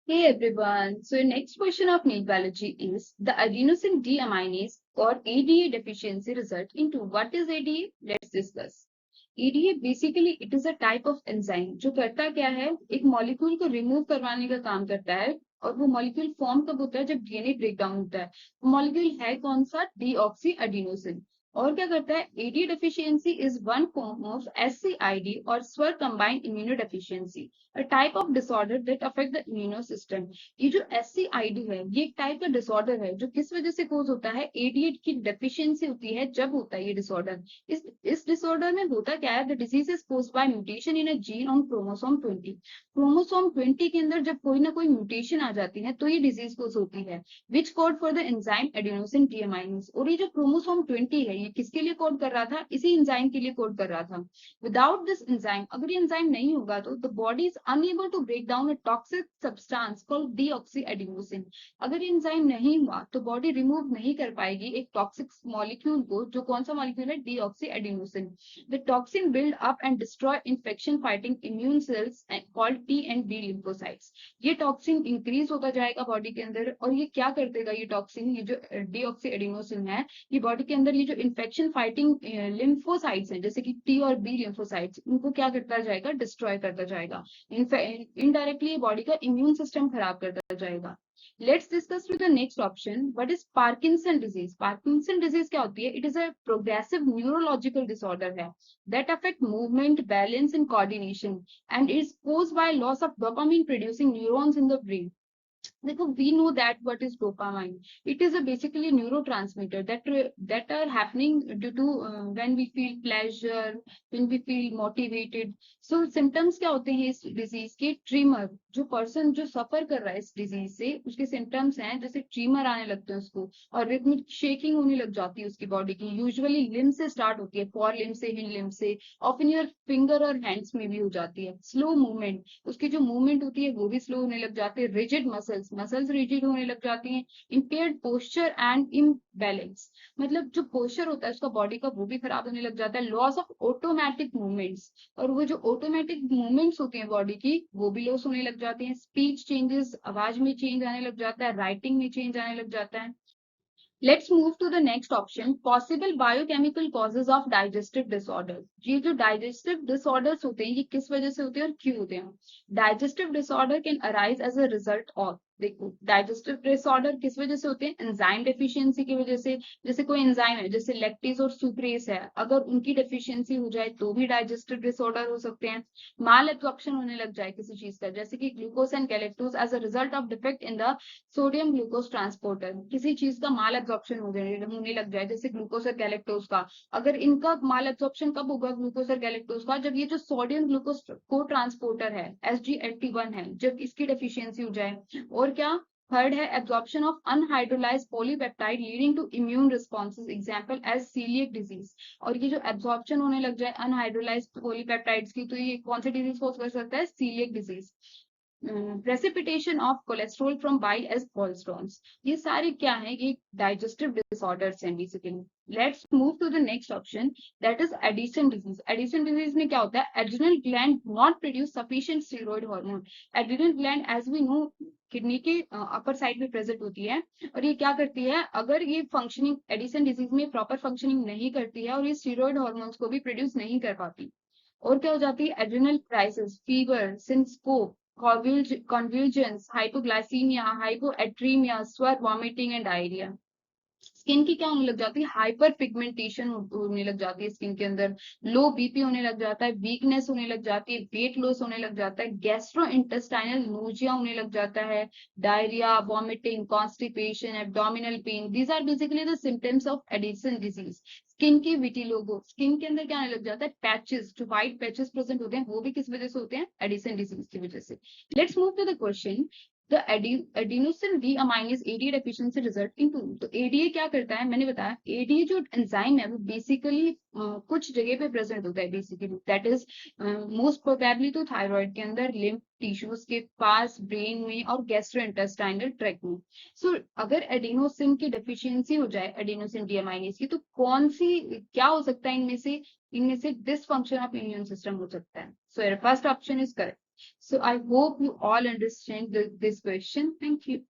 Hey everyone. So, your next question of NEET biology is the adenosine deaminase or ADA deficiency result into what is ADA? Let's discuss. ADA basically it is a type of enzyme जो करता क्या है एक molecule को remove करवाने का काम करता है और वो मॉलिक्यूल फॉर्म कब होता है जब डीएनए ब्रेकडाउन होता है। मॉलिक्यूल है कौन सा? Deoxy adenosine. और क्या करता है? ADA deficiency is one form of SCID और severe combined immunodeficiency, a type of disorder that affect the immune system। ये जो SCID है ये एक टाइप का डिसऑर्डर है जो किस वजह से कोज होता है? एडीएच की डेफिशिएंसी होती है जब होता है ये डिसऑर्डर। इस डिसऑर्डर में होता क्या है? The disease is caused by mutation in a gene on chromosome 20। Chromosome 20 के अंदर जब कोई ना कोई म्यूटेशन आ जाती है तो ये डिजीज कोज होती है। Which code for the enzyme adenosine deaminase. और ये जो क्रोमोसोम 20 है ये किसके लिए कोड कर रहा था? इसी एंजाइम के लिए कोड कर रहा था। Without this enzyme, अगर ये एंजाइम नहीं होगा तो the body is unable to break down a toxic substance called deoxyadenosine। अगर ये एंजाइम नहीं हुआ तो बॉडी रिमूव नहीं कर पाएगी एक टॉक्सिक मॉलिक्यूल को, जो कौन सा मॉलिक्यूल है? deoxyadenosine। The toxin build up and destroy infection fighting immune cells called T and B lymphocytes। ये टॉक्सिन इंक्रीज होता जाएगा बॉडी के अंदर और ये क्या कर देगा? ये टॉक्सिन, ये जो deoxyadenosine है, ये बॉडी के अंदर ये जो इन्फेक्शन फाइटिंग लिम्फोसाइट्स हैं जैसे कि टी और बी लिम्फोसाइट्स, इनको क्या करता जाएगा? डिस्ट्रॉय करता जाएगा। इनडायरेक्टली बॉडी का इम्यून सिस्टम खराब करता जाएगा। Let's discuss with the next option, what is Parkinson disease. Parkinson disease क्या होती है? It is a progressive neurological disorder है that affect movement, balance and coordination and is caused by loss of dopamine producing neurons in the brain। देखो, we know that what is dopamine। It is a basically neurotransmitter that are happening due to when we feel pleasure, when we feel motivated। So symptoms क्या होते हैं इस disease के? Trimmer, जो person जो सफर कर रहा है इस डिजीज से उसके सिम्टम्स हैं जैसे ट्रीमर आने लगते हैं उसको, और रिदमिक शेकिंग होने लग जाती है उसकी बॉडी की। यूजुअली लिम्ब से स्टार्ट होती है, फोर लिम्ब से, हिंड लिम्ब से, ऑफन योर फिंगर और हैंड्स में भी हो जाती है। स्लो मूवमेंट, उसकी जो मूवमेंट होती है वो भी स्लो होने लग जाते हैं। रिजिड मसल्स, मसल्स रिजिड होने लग जाती हैं। इम्पेयर्ड पोस्चर एंड इम्बैलेंस, मतलब जो पोस्चर होता है उसका बॉडी का वो भी खराब होने लग जाता है। लॉस ऑफ ऑटोमेटिक मूवमेंट्स, और वो जो ऑटोमेटिक मूवमेंट्स होती हैं बॉडी की वो भी लॉस होने लग जाती हैं। स्पीच चेंजेस, आवाज में चेंज आने लग जाता है, राइटिंग में चेंज आने लग जाता है। Let's move to the next option, possible biochemical causes of digestive disorders। ये जो digestive disorders होते हैं ये किस वजह से होते हैं और क्यों होते हैं? Digestive disorder can arise as a result of, देखो डाइजेस्टिव डिसऑर्डर किस वजह से होते हैं? एंजाइम डेफिशिएंसी की वजह से। जैसे कोई एंजाइम है जैसे लैक्टेज और सुक्रेज है, अगर उनकी डेफिशिएंसी हो जाए तो भी डाइजेस्टिव डिसऑर्डर हो सकते हैं। माल एब्जॉर्प्शन होने लग जाए किसी चीज का, जैसे कि glucose and galactose as a result of defect in the sodium glucose transporter, किसी चीज का माल एब्जॉर्प्शन होने लग जाए जैसे ग्लूकोज और गैलेक्टोज का। अगर इनका माल एब्जॉर्प्शन कब होगा ग्लूकोज और गैलेक्टोज का? जब ये जो सोडियम ग्लूकोज को ट्रांसपोर्टर है SGLT1 है, जब इसकी डेफिशिएंसी हो जाए। और क्या? थर्ड है absorption of unhydrolysed polypeptide leading to immune responses, example as coeliac disease. और ये जो एब्जॉर्प्शन होने लग जाए अनहाइड्रोलाइज्ड पॉलीपेप्टाइड्स की, तो ये कौन सी डिजीज कॉज कर सकता है? Coeliac disease. Precipitation of cholesterol from bile as cholesterons, ये सारे क्या है? ये डाइजेस्टिव डिसऑर्डर्स हैं basically. Let's move to the next option, that is Addison disease. Addison disease में क्या होता है? Adrenal gland not produce sufficient steroid hormone. Adrenal gland as we know kidney के अपर साइड में प्रेजेंट होती है, और ये क्या करती है? अगर ये फंक्शनिंग एडिसन डिजीज में प्रॉपर फंक्शनिंग नहीं करती है और ये स्टेरॉइड हार्मोन्स को भी प्रोड्यूस नहीं कर पाती, और क्या हो जाती है? Adrenal crisis, fever, syncope, convulsions, hypoglycemia, hypoatremia, स्वर, वॉमिटिंग एंड डायरिया। स्किन की क्या होने लग जाती है? हाइपर पिगमेंटेशन होने लग जाती है स्किन के अंदर। लो बीपी होने लग जाता है, वीकनेस होने लग जाती है, वेट लॉस होने लग जाता है, गैस्ट्रो इंटेस्टाइनल नोजिया होने लग जाता है, diarrhoea, vomiting, constipation, abdominal pain. These are basically the symptoms of Addison disease. Skin की विटिलोगो, स्किन के अंदर क्या आने लग जाता है? पैचेस, जो व्हाइट पैचेस प्रेजेंट होते हैं वो भी किस वजह से होते हैं? एडिसन डिजीज की वजह से। Let's move to the question, the adenosine deaminase ADA deficiency result into. तो एडीए क्या करता है? मैंने बताया एडीए जो एंजाइम है वो बेसिकली कुछ जगह पे प्रेजेंट होता है basically, that is most probably तो थायराइड के अंदर, लिम्फ टिश्यूज के पास, ब्रेन में और गैस्ट्रोइंटेस्टाइनल ट्रैक्ट में। सो अगर एडिनोसिन की डेफिशिएंसी हो जाए एडिनोसिन डीअमाइनेज की, तो कौन सी क्या हो सकता है इनमें से? इनमें से डिसफंक्शन ऑफ इम्यून सिस्टम हो सकता है। So first option is correct. So I hope you all understand this question. Thank you.